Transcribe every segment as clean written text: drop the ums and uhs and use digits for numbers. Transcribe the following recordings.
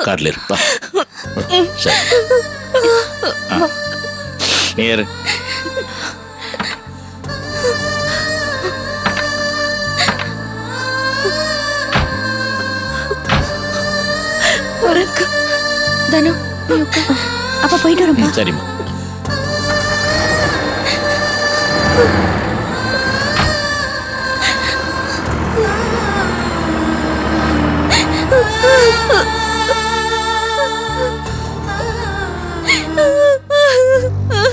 கார்ல இருப்பா. சரி நேரு. தனு அப்ப போயிட்டு வரப்பா. சரிம்மா.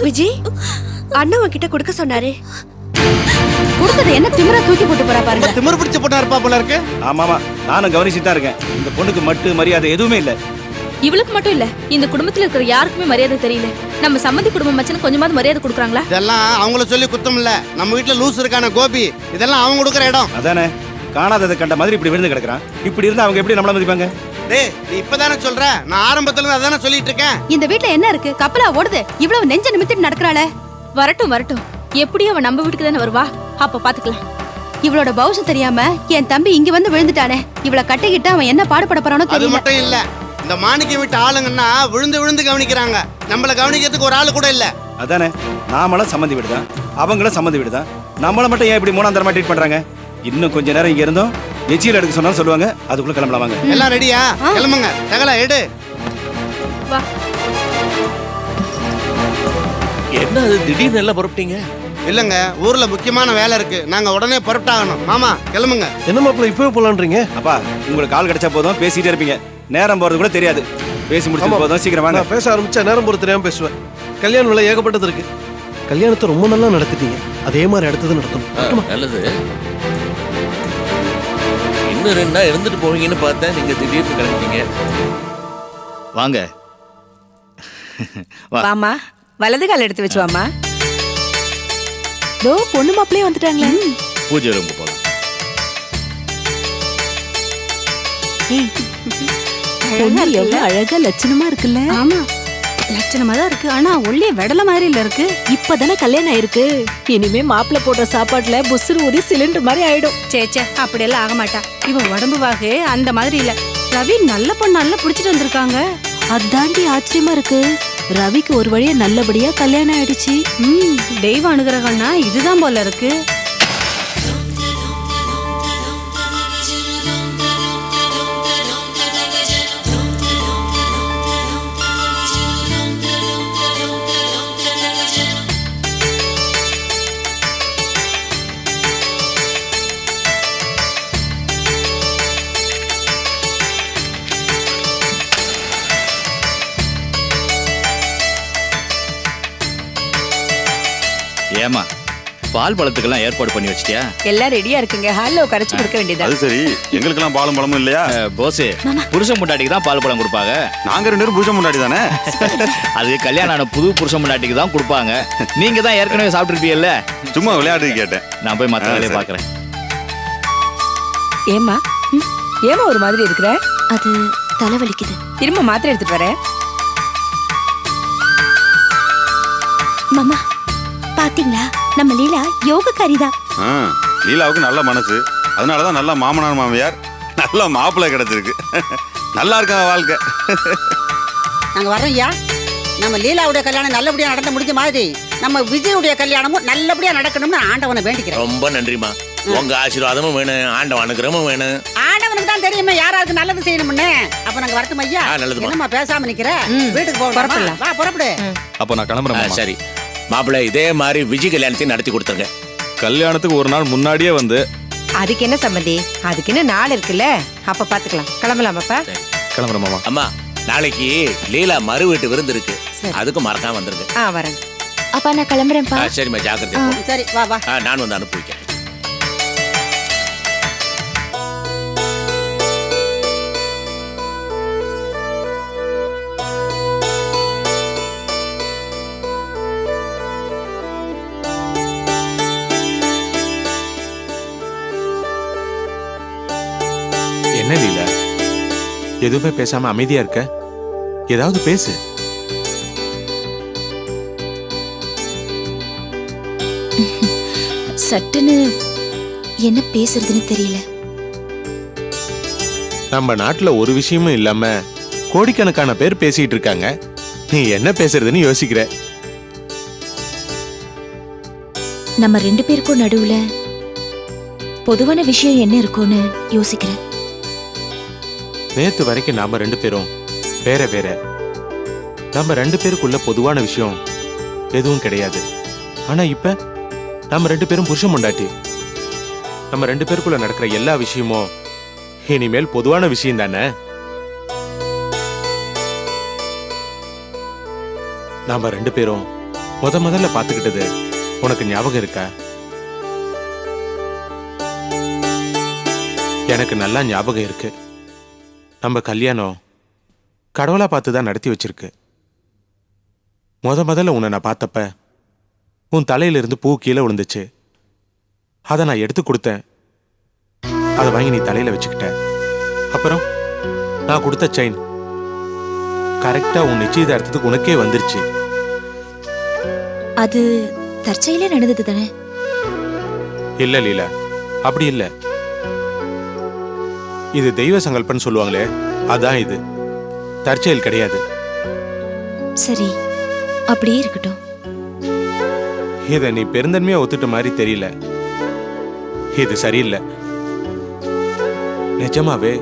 விஜய் அண்ணா உன்கிட்ட கொடுக்க சொன்னாரு. கொடுத்தது என்ன திமிரா தூக்கி போட்டு போறா பாருங்க. திமிரு பிடிச்ச பொண்ணா இருப்பா போல இருக்கு. ஆமாமா, நானும் கவனிச்சுட்டு தான் இருக்கேன். இந்த பொண்ணுக்கு மட்டும் மரியாதை எதுவுமே இல்ல. இவளுக்கு மட்டும் இல்ல, இந்த குடும்பத்துல இருக்கிற யாருக்குமே மரியாதை தெரியல. நம்ம சம்மந்தி குடும்பம் மச்சனுக்கு கொஞ்சமாவது மரியாதை கொடுக்குறாங்களா? இதெல்லாம் அவங்கள சொல்லி குத்தம் இல்ல. நம்ம வீட்டுல லூஸ் இருக்கான கோபி, இதெல்லாம் அவங்க கொடுக்குற இடம். அதானே, காணாததை கண்ட மாதிரி இப்படி விழுந்து கிடக்குறான். இப்படி இருந்தா அவங்க எப்படி நம்மள மதிப்பாங்க? டேய், நீ இப்பதானே சொல்ற, நான் ஆரம்பத்துல இருந்து அதானே சொல்லிட்டு இருக்கேன். இந்த வீட்ல என்ன இருக்கு? கப்பலா ஓடுது. இவ்வளவு நெஞ்ச நிமித்திட்டு நடக்கறாளே. வரட்டும் வரட்டும், எப்படி அவன் நம்ம வீட்டுக்கு தானே வருவா, அப்ப பாத்துக்கலாம். இவளோட பௌஷம் தெரியாம என் தம்பி இங்க வந்து விழுந்துட்டானே. இவளை கட்டிக்கிட்டு அவன் என்ன பாடுபட போறானோ அது தெரியல. மட்டும் இல்ல, இந்த மாணிக்கம் விட்டு ஆளுங்கன்னா விழுந்து விழுந்து கவனிக்கிறாங்க. நம்மள கவனிக்கிறதுக்கு ஒரு ஆளு கூட இல்ல. அதானே, நாமளும் சம்மந்தி விடுதான், அவங்களும் சம்மந்தி விடுதான். நம்மள மட்டும் ஏன் இப்படி மூணாந்தரமா ட்ரீட் பண்றாங்க? இன்னும் கொஞ்ச நேரம் இங்க இருந்தோம், எச்சியில் எடுக்க சொன்னாலும் சொல்லுவாங்க. அதுக்குள்ள கிளம்பலாம் வாங்க. எல்லாம் ரெடியா? கிளம்புங்க. தகல எடு. வா. என்ன அது திடீர்னு எல்லாம் புறப்பட்டீங்க? இல்லங்க, ஊர்ல முக்கியமான வேலை இருக்கு. நாங்க உடனே புறப்பட்டாகணும். மாமா கிளம்புங்க. என்ன மாப்பிள்ள இப்பவே போலான்றீங்க? அப்பா, உங்களுக்கு கால் கிடைச்சா போதும், பேசிட்டே இருப்பீங்க. நேரம் போறது கூட தெரியாது. பேசி முடிச்சு போதும், சீக்கிரம் வாங்க. நான் பேச ஆரம்பிச்சா நேரம் போறது தெரியாம பேசுவேன். கல்யாண வேலை ஏகப்பட்டது இருக்கு. கல்யாணத்தை ரொம்ப நல்லா நடத்திட்டீங்க, அதே மாதிரி அடுத்தது நடத்தணும். நல்லது. இன்னும் 2 நாள் இருந்துட்டு போவீங்கன்னு பார்த்தேன், நீங்க திடீர்னு கிளம்பிட்டீங்க. வாங்க. வாமா, வலது கால் எடுத்து வச்சு வாமா. தோ பொண்ணு மாப்பிளையே வந்துட்டாங்களே. பூஜை ரூமுக்கு போலாம். பொண்ணு எவ்வளவு அழகா லட்சணமா இருக்குல்ல. ஆமா, லட்சணமா தான் இருக்கு. ஆனா ஒல்லிய வெடல மாதிரி இல்ல இருக்கு. இப்பதானே கல்யாணம் ஆயிருக்கு. இனிமே மாப்பிள்ள போட்ட சாப்பாட்டுல புசுறு ஊதி சிலிண்டர் மாதிரி ஆயிடும். சேச்சே, அப்படியெல்லாம் ஆக மாட்டா. இவன் உடம்பு வாகு அந்த மாதிரி இல்ல. ரவி நல்ல பொண்ணு நல்லா புடிச்சிட்டு வந்திருக்காங்க. அதாண்டி ஆச்சரியமா இருக்கு. ரவிக்கு ஒரு வழியா நல்லபடியா கல்யாணம் ஆயிடுச்சு. தெய்வ அனுகிரகம்னா இதுதான் போல இருக்கு. ஏமா, பால் பழத்துக்கெல்லாம் ஏற்பாடு பண்ணி வச்சிட்டியா? எல்லாம் ரெடியா இருக்குங்க. ஹால்ல உட்காரச்சு கொடுக்க வேண்டியதா? அது சரி, எங்களுக்கெல்லாம் பாலும் பழமும் இல்லையா? போஸ், புருஷன் முண்டாட்டிக்கு தான் பால் பழம் கொடுப்பாங்க. நாங்க 2 பேரும் புருஷன் முன்னாடி தானே. அது கல்யாணம் ஆன புது புருஷன் முண்டாட்டிக்கு தான் கொடுப்பாங்க. நீங்க தான் ஏற்கனவே சாப்பிட்டுருப்பீங்கல்ல. சும்மா விளையாட்டு கேட்டேன். நான் போய் மற்ற வேலையை பாக்குறேன். ஏமா, ஏமா ஒரு மாதிரி இருக்கிற? அது தலைவலிக்குது. திரும்ப மாத்திரை எடுத்துட்டு வரேன். மாமா பாத்தீங்களா, நம்ம லீலா யோகக்காரி தான். லீலாவுக்கு நல்ல மனசு, அதனாலதான் நல்ல மாமனார் மாமியார், நல்ல மாப்பிள்ளை கிடைச்சிருக்கு. நல்லா இருக்காங்க வாழ்க்கை. நாங்க வரோம் ஐயா. நம்ம லீலாவுடைய கல்யாணம் நல்லபடியா நடந்து முடிஞ்ச மாதிரி நம்ம விஜயுடைய கல்யாணமும் நல்லபடியா நடக்கணும்னு ஆண்டவனை வேண்டிக்கிறேன். ரொம்ப நன்றிமா. உங்க ஆசீர்வாதமும் வேணும், ஆண்டவன் அனுகிரகமும் வேணும். ஆண்டவனுக்கு தான் தெரியுமே யாராருக்கு நல்லது செய்யணும்னு. அப்ப நாங்க வரட்டும் ஐயா. நல்லதுமா. என்னம்மா பேசாம நிக்கிற? வீட்டுக்கு போகலாம். வா புறப்படு. அப்ப நான் கிளம்புறேன். சரி மாப்பிள்ளை, இதே மாதிரி விஜய் கல்யாணத்தையும் நடத்தி கொடுத்துருங்க. கல்யாணத்துக்கு ஒரு நாள் முன்னாடியே வந்து. அதுக்கு என்ன சம்மந்தி, அதுக்கு என்ன நாள் இருக்குல்ல, அப்ப பாத்துக்கலாம். கிளம்பலாம் பாப்பா. கிளம்புறேன் மாமா. அம்மா, நாளைக்கு லீலா மறு வீட்டு விருந்து இருக்கு, அதுக்கு மறக்காம வந்துருங்க. வரேன். அப்பா நான் கிளம்புறேன்ப்பா. சரிம்மா, ஜாக்கிரதை. சரி வா வா. நான் வந்து அனுப்பி வைக்கிறேன். என்ன லீலா, எதுவுமே பேசாம அமைதியா இருக்க? ஏதாவது பேசு. சட்டுன்னு என்ன பேசுறதுன்னு தெரியல. நம்ம நாட்டுல ஒரு விஷயமும் இல்லாம கோடிக்கணக்கான பேர் பேசிட்டு இருக்காங்க, நீ என்ன பேசுறதுன்னு யோசிக்கிற. நம்ம 2 பேருக்கும் நடுவுல பொதுவான விஷயம் என்ன இருக்கும்னு யோசிக்கிறேன். நேத்து வரைக்கும் நாம 2 பேரும் வேற வேற. நம்ம 2 பேருக்குள்ள பொதுவான விஷயம் எதுவும் கிடையாது. ஆனா இப்ப நம்ம 2 பேரும் புருஷன் பொண்டாட்டி. நம்ம 2 பேருக்குள்ள நடக்கிற எல்லா விஷயமும் இனிமேல் பொதுவான விஷயம் தானே. நாம 2 பேரும் முதல்ல பாத்துக்கிட்டது உனக்கு ஞாபகம் இருக்கா? எனக்கு நல்லா ஞாபகம் இருக்கு. நம்ம கல்யாணம் கடவுளா பார்த்துதான் நடத்தி வச்சிருக்கு. முதல்ல உன்னை நான் பார்த்தப்ப உன் தலையிலிருந்து பூ கீழே விழுந்துச்சு. அதை நான் எடுத்து கொடுத்தேன். அதை வாங்கி நீ தலையில வச்சுக்கிட்ட. அப்புறம் நான் கொடுத்த செயின் கரெக்டா உன் நிச்சயதார்த்தத்துக்கு உனக்கே வந்துருச்சு. அது தற்செயலே நடந்தது தானே? இல்ல லீலா, அப்படி இல்ல. இது தெய்வ சங்கல்பன்னு சொல்லுவாங்களே, அதான் இது. தற்செயல் கிடையாது. சரி, அப்படியே இருக்கட்டும். இத நீ பெருந்தன்மையா ஒத்துட்ட மாதிரி தெரியல. இது சரியில்லை. நிஜமாவே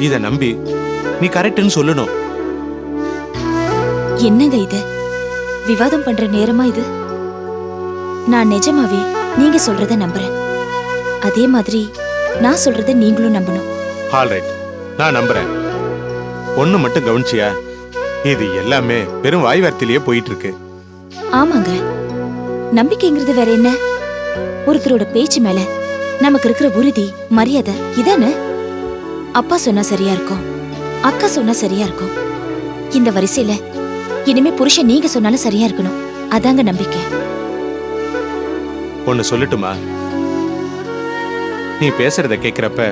இத நம்பி நீ கரெக்ட்னு சொல்லணும். என்னங்க இது? விவாதம் பண்ற நேரமா இது? நான் நிஜமாவே நீங்க சொல்றத நம்புறேன். அதே மாதிரி நான் சொல்றத நீங்களும் நம்பணும். ஆல்ரைட், நான் நம்புறேன். ஒண்ணு மட்டும் கவனிச்சியா? இது எல்லாமே வெறும் வாய் வார்த்தையிலேயே போயிட்டு இருக்கு. ஆமாங்க, நம்பிக்கைங்கிறது வேற என்ன? ஒருத்தரோட பேச்சு மேல நமக்கு இருக்கிற உறுதி, மரியாதை இதானே. அப்பா சொன்னா சரியா இருக்கும், அக்கா சொன்னா சரியா இருக்கும். இந்த வரிசையில இனிமே புருஷன் நீங்க சொன்னாலும் சரியா இருக்கணும். அதாங்க நம்பிக்கை. ஒன்னு சொல்லட்டுமா? நீ பேசுறத கேக்குறப்ப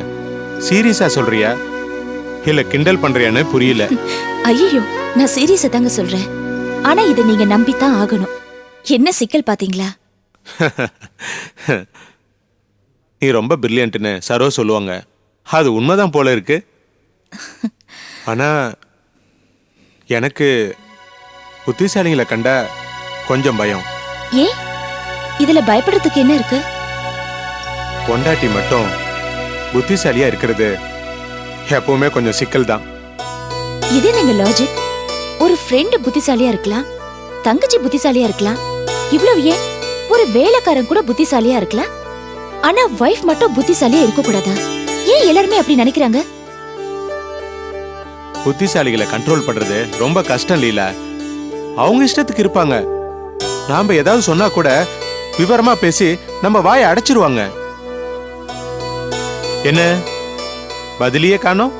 சீரியஸா சொல்றியா இல்ல கிண்டல் பண்றியான்னு புரியல. ஐயோ, நான் சீரியஸா தாங்க சொல்றேன். ஆனா இதை நீங்க நம்பித்தான் ஆகணும். என்ன சிக்கல் பாத்தீங்களா? நீ ரொம்ப பிரில்லியன்ட்னு சரோ சொல்லுவாங்க. அது உண்மைதான் போல இருக்கு. ஆனா எனக்கு புத்திசாலிகளை கண்டா கொஞ்சம் பயம். ஏன்? இதுல பயப்படுறதுக்கு என்ன இருக்கு? பொண்டாட்டி மட்டும் புத்திசாலியா இருக்கிறது எப்பவுமே கொஞ்சம் சிக்கல் தான். இது நீங்க லாஜிக். ஒரு ஃப்ரெண்ட் புத்திசாலியா இருக்கலாம், தங்கச்சி புத்திசாலியா இருக்கலாம், இவ்வளவு ஏன் ஒரு வேலைக்காரன் கூட புத்திசாலியா இருக்கலாம். ஆனா வைஃப் மட்டும் புத்திசாலியா இருக்க கூடாதா? ஏன் எல்லாருமே அப்படி நினைக்கிறாங்க? புத்திசாலிகளை கண்ட்ரோல் பண்றது ரொம்ப கஷ்டம் லீலா. அவங்க இஷ்டத்துக்கு இருப்பாங்க. நாம ஏதாவது சொன்னா கூட விவரமா பேசி நம்ம வாயை அடைச்சிருவாங்க. என்ன பதிலியே காணோம்?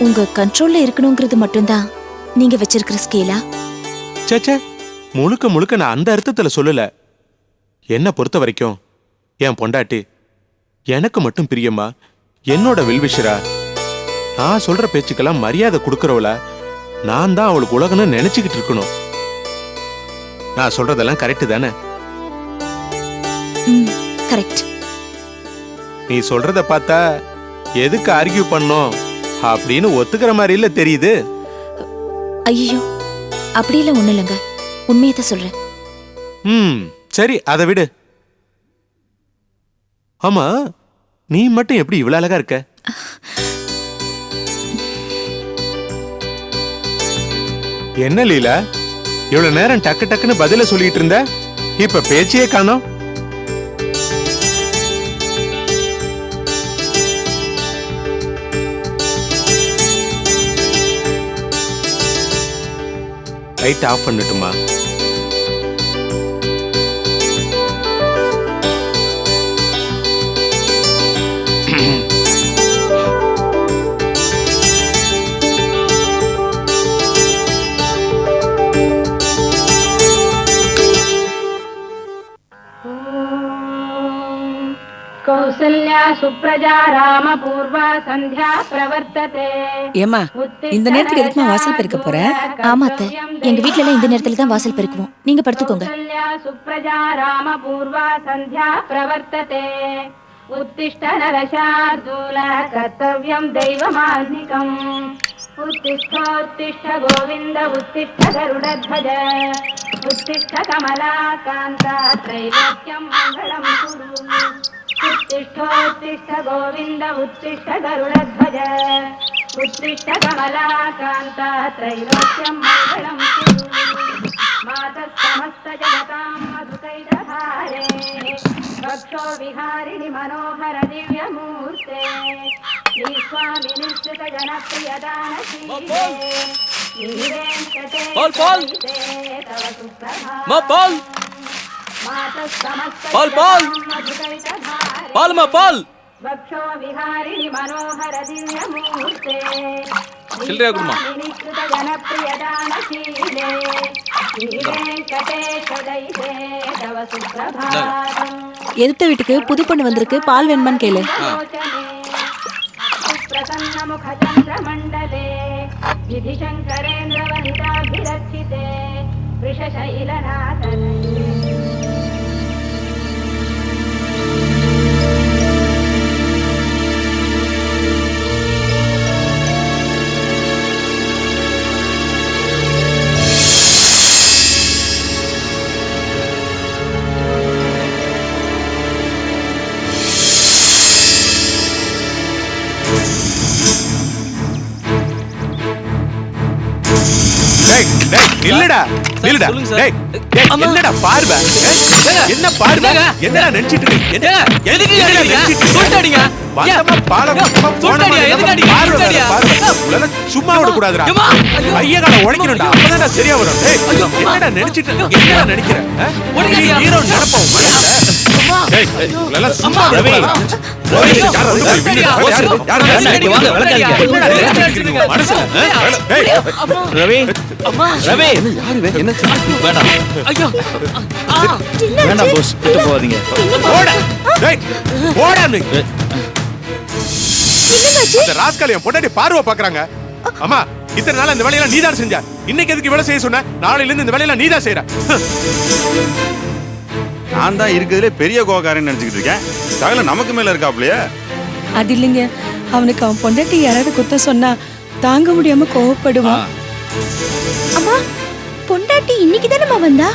உங்க கண்ட்ரோல்ல இருக்கணுங்கிறது மட்டும்தான் நீங்க வச்சிருக்கிற ஸ்கேலா? சேச்சே, முழுக்க முழுக்க நான் அந்த அர்த்தத்துல சொல்லல. என்ன பொறுத்த வரைக்கும் என் பொண்டாட்டி எனக்கு மட்டும் பிரியமா, என்னோட வெல்விஷரா, நான் சொல்ற பேச்சுக்கெல்லாம் மரியாதை கொடுக்கறவள, நான் தான் அவளுக்கு உலகன்னு நினைச்சுக்கிட்டு இருக்கணும். நான் சொல்றதெல்லாம் கரெக்ட் தானே? கரெக்ட். நீ சொல்றத பார்த்தா எதுக்கு ஆர்கியூ பண்ணோம் அப்படின்னு ஒத்துக்கிற மாதிரி இல்ல தெரியுது. ஐயோ, அப்படியெல்லாம் ஒண்ணு இல்லைங்க. உண்மையதான் சொல்றேன். சரி, அதை விடு. ஆமா, நீ மட்டும் எப்படி இவ்வளவு அழகா இருக்க? என்ன லீலா, இவ்வளவு நேரம் டக்கு டக்குன்னு பதில சொல்லிட்டு இருந்த, இப்ப பேச்சையே காணோம். லைட் ஆஃப் பண்ணட்டுமா? கௌசல்யா சுப்ரஜா ராம பூர்வா சந்தியா பிரவர்த்ததே. ஏமா, இந்த நேரத்துக்கு எதுக்குமா வாசல் பெருக்க போற? ஆமா அத்தை, எங்க வீட்ல எல்லாம் இந்த நேரத்துல தான் வாசல் பெருக்குவோம். நீங்க படுத்துக்கோங்க. கௌசல்யா சுப்ரஜா ராம பூர்வா சந்தியா பிரவர்த்ததே. उत्तिष्ठ नरशार्दूल कर्तव्यं दैवमान्निकम् उत्तिष्ठोत्तिष्ठ गोविन्द उत्तिष्ठ गरुडध्वज उत्तिष्ठ कमलाकान्ता त्रैलोक्यं मङ्गलं कुरु उत्तिष्ठोत्तिष्ठ गोविन्द उत्तिष्ठ गरुडध्वज उत्तिष्ठ कमलाकान्ता त्रैलोक्यं मङ्गलं कुरु मातः समस्त जगतां मधुकैटभारे वक्षो विहारिणि मनोहर दिव्यमूर्ते स्वामिनिश्चित जनप्रियदानशीले पाल पाल माँ पाल पाल पाल पाल माँ पाल वक्षो विहारिणि मनोहर दिव्यमूर्ते चिल्ड्रे गुरुमा निश्चित जनप्रियदानशीले वेंकटेश दैते तव सुप्रभातम् எதிர்த்த வீட்டுக்கு புது பொண்ணு வந்திருக்கு, பால் வேணுமான்னு கேளு. प्रसन्न मुख चंद्र मंडले विधि शंकरेन्द्र वनिताभिरक्षिते वृषशैलनाथने இல்லடா இல்லடா டேய் டேய் என்னடா பார்வை என்ன பார்வை என்னடா நினைச்சிட்டு இருக்கீங்க எதுக்கு அடிக்கிறீங்க சுட்டடிங்க வந்தமா பாலம் சுட்டடியா எதுக்கு அடிக்கிறீங்க பார்வை சும்மா விட கூடாதுடா ஐயகால உடைக்கணும்டா அப்பதான்டா சரியா வரும் டேய் என்னடா நினைச்சிட்டு என்னடா நினைக்கிற உடைக்கிறியா ஹீரோ நினைப்போம் டேய் இதெல்லாம் சும்மா விட கூடாது ரவி ரவி என்ன வேண்டாம் போஸ் கிட்ட போகாதீங்க ராஸ்காலியம் பொண்டாட்டி பார்வை பாக்குறாங்க அம்மா இத்தனை நாள் இந்த வேலையெல்லாம் நீதான் செஞ்ச இன்னைக்கு எதுக்கு இவ்வளவு செய்ய சொன்ன நாளையில இருந்து இந்த வேலையெல்லாம் நீதான் செய்யற நான் தான் இருக்கிறதுலே பெரிய கோகாரன்னு நினைச்சுக்கிட்டு இருக்கேன் சகல நமக்கு மேல இருக்காப்லையே அது இல்லைங்க, அவனுக்கு அவன் பொண்டாட்டி யாராவது குத்த சொன்னா தாங்க முடியாம கோவப்படுவான். அம்மா பொண்டாட்டி இன்னைக்கு தானம்மா வந்தா?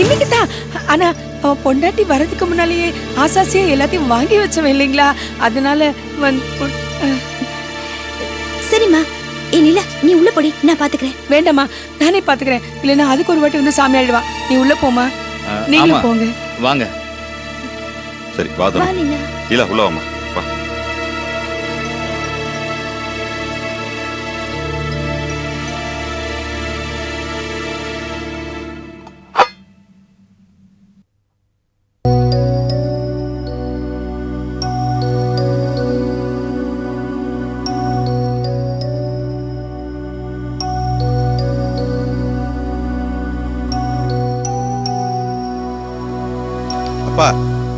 இன்னைக்கு தான், ஆனா அவன் பொண்டாட்டி வரதுக்கு முன்னாலேயே ஆசாசியா எல்லாத்தையும் வாங்கி வச்சவன் இல்லைங்களா, அதனால சரிம்மா இல்ல நீ உள்ள போடி, நான் பாத்துக்கிறேன். வேண்டாமா, நானே பாத்துக்கிறேன். இல்லைன்னா அதுக்கு ஒரு வாட்டி வந்து சாமி ஆயிடுவா. நீ உள்ள போமா, நீங்களும் போங்க. வாங்க. சரி பாத்ரூம் இல்ல உள்ள வாமா வா.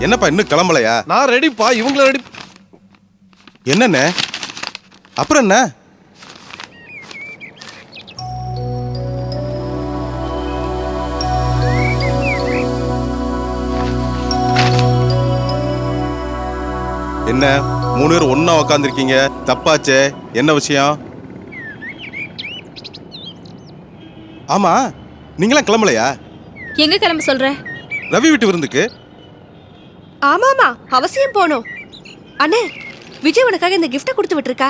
என்னப்பா இன்னும் கிளம்பலையா? நான் ரெடிப்பா, இவங்கள ரெடி. என்னண்ணே அப்புறம் என்ன? என்ன 3 பேர் ஒண்ணா உக்காந்துருக்கீங்க, தப்பாச்சே, என்ன விஷயம்? ஆமா நீங்களாம் கிளம்பலையா? எங்க கிளம்ப சொல்ற? ரவி வீட்டு விருந்துக்கு. ஆமாமா அவசியம் போணும். அண்ணே விஜய் உனக்காக இந்த கிஃப்ட் கொடுத்து விட்டுருக்கா.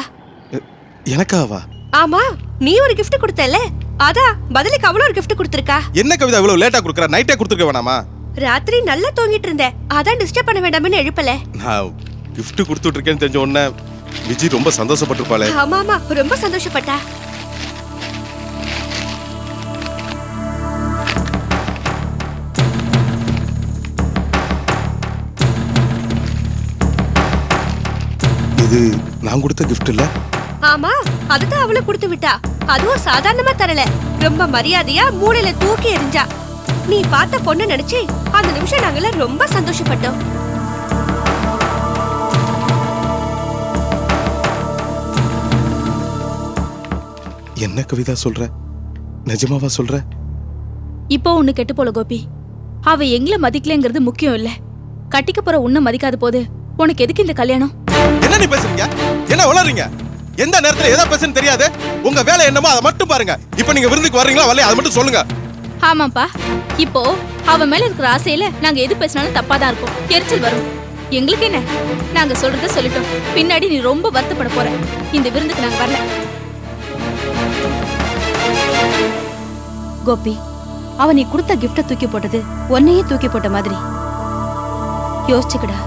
எனக்காவா? ஆமா நீ ஒரு கிஃப்ட் கொடுத்தல, அதான் பதிலுக்கு அவளும் ஒரு கிஃப்ட் கொடுத்துருக்கா. என்ன கவிதா இவ்வளவு லேட்டா கொடுக்கற? நைட்டே கொடுத்துருக்க வேணாமா? ராத்திரி நல்லா தூங்கிட்டு இருந்தேன், அதான் டிஸ்டர்ப் பண்ண வேண்டாம்னு எழுப்பல. நான் கிஃப்ட் கொடுத்துட்டு இருக்கேன்னு தெரிஞ்ச உடனே விஜய் ரொம்ப சந்தோஷப்பட்டிருப்பாளே. ஆமாமா ரொம்ப சந்தோஷப்பட்டா. இது நான் கொடுத்த கிஃப்ட் இல்ல? ஆமா அதுதான் அவளை கொடுத்து விட்டா. அதுவும் சாதாரணமா தரல, ரொம்ப மரியாதையா மூளையில தூக்கி எறிஞ்சா. நீ பார்த்த பொண்ணு நினைச்சு அந்த நிமிஷம் நாங்கள ரொம்ப சந்தோஷப்பட்டோம். என்ன கவிதா சொல்ற? நிஜமாவா சொல்ற? இப்போ ஒண்ணு கெட்டு போல கோபி, அவ எங்களை மதிக்கலங்கிறது முக்கியம் இல்ல. கட்டிக்க போற உன்னை மதிக்காத போது உனக்கு எதுக்கு இந்த கல்யாணம்? என்ன நீ பேசுறீங்க? என்ன உளறீங்க? எந்த நேரத்துல எதை பேசுன்னு தெரியாது. உங்க வேலை என்னமோ அதை மட்டும் பாருங்க. இப்போ நீங்க விருந்துக்கு வர்றீங்களா வரலையா அதை மட்டும் சொல்லுங்க. ஆமாப்பா, இப்போ அவ மேல இருக்கிற ஆசையில நாங்க எது பேசினாலும் தப்பாதான் இருக்கும், எரிச்சல் வரும். எங்களுக்கு என்ன, நாங்க சொல்றத சொல்லிட்டோம். பின்னாடி நீ ரொம்ப வருத்தப்பட போற. இந்த விருந்துக்கு நாங்க வரல. கோபி, அவன் நீ கொடுத்த கிஃப்ட தூக்கி போட்டது உன்னையே தூக்கி போட்ட மாதிரி யோசிச்சுக்கடா.